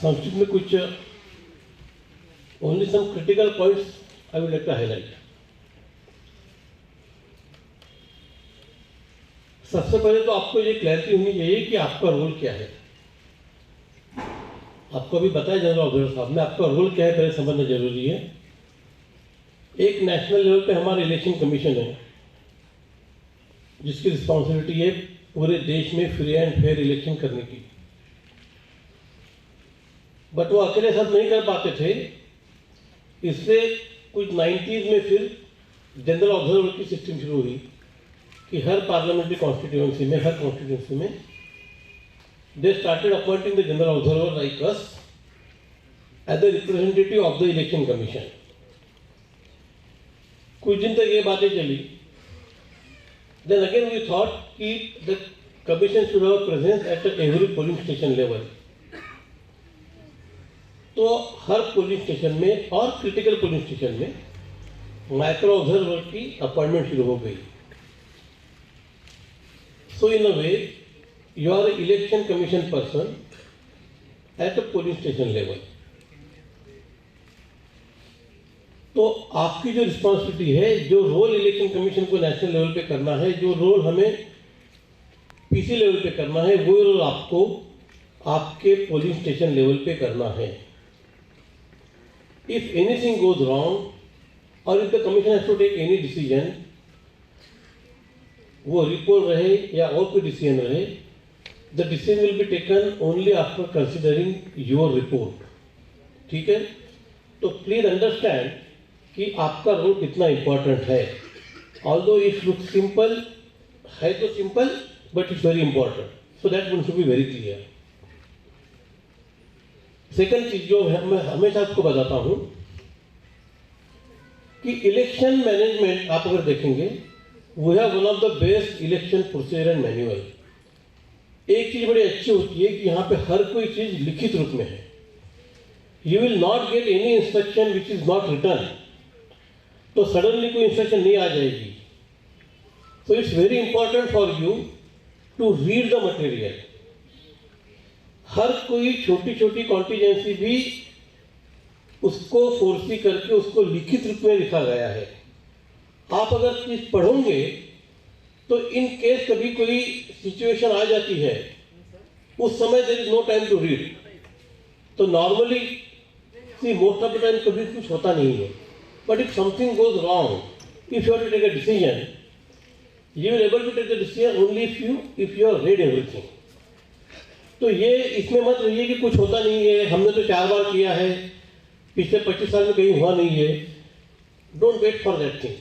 संस्कृत में कुछ only some critical points I would like to highlight. सबसे पहले तो आपको ये क्लैरिटी होनी चाहिए कि आपका रोल क्या है। आपको अभी बताया जनरल ऑब्जर्वर साहब ने, आपका रोल क्या है पहले समझना जरूरी है। एक नेशनल लेवल पे हमारा इलेक्शन कमीशन है जिसकी रिस्पॉन्सिबिलिटी है पूरे देश में फ्री एंड फेयर इलेक्शन करने की, बट वो अकेले सब नहीं कर पाते थे। इससे कुछ 90s में फिर जनरल ऑब्जर्वर की सिस्टम शुरू हुई कि हर पार्लियामेंट्री कॉन्स्टिट्यूएंसी में, हर कॉन्स्टिट्यूएंसी में they started appointing the general observer like us as the representative of the election commission. कुछ दिन तक ये बातें चली। देन अगेन वी थॉट कि the commission should have presence at every polling station level. तो हर पोलिंग स्टेशन में और क्रिटिकल पोलिंग स्टेशन में माइक्रो ऑब्जर्वर की अपॉइंटमेंट शुरू हो गई। So in a way, you are an election commission person at a polling station level. तो आपकी जो रिस्पॉन्सिबिलिटी है, जो रोल इलेक्शन कमीशन को नेशनल लेवल पे करना है, जो रोल हमें पीसी लेवल पे करना है, वो रोल आपको आपके पोलिंग स्टेशन लेवल पे करना है। इफ एनीथिंग गोज रॉन्ग और if the commission has to take any decision, वो रिपोर्ट रहे या और कोई डिसीजन रहे, the decision will be taken only after considering your report. ठीक है, तो प्लीज अंडरस्टैंड कि आपका रोल कितना इंपॉर्टेंट है। ऑल्दो इट लुक सिंपल है, तो simple but it's very important, so that one should be very clear. Second चीज जो मैं हमेशा आपको बताता हूं कि इलेक्शन मैनेजमेंट आप अगर देखेंगे, we have one of the best election procedure and manual. एक चीज बड़ी अच्छी होती है कि यहाँ पे हर कोई चीज लिखित रूप में है। You will not get any instruction which is not written. तो सडनली कोई इंस्ट्रक्शन नहीं आ जाएगी। So it's very important for you to read the material. हर कोई छोटी छोटी कॉन्टीजेंसी भी उसको फोर्सी करके उसको लिखित रूप में लिखा गया है। आप अगर चीज पढ़ोगे तो इन केस कभी कोई सिचुएशन आ जाती है, उस समय there is no time to read. तो normally see most of the time कभी कुछ होता नहीं है, but if something goes wrong, if you have to take a decision, you will able to take the decision only if you have read everything. तो ये इसमें मत रहिए कि कुछ होता नहीं है, हमने तो 4 बार किया है, पिछले 25 साल में कहीं हुआ नहीं है। Don't wait for that thing.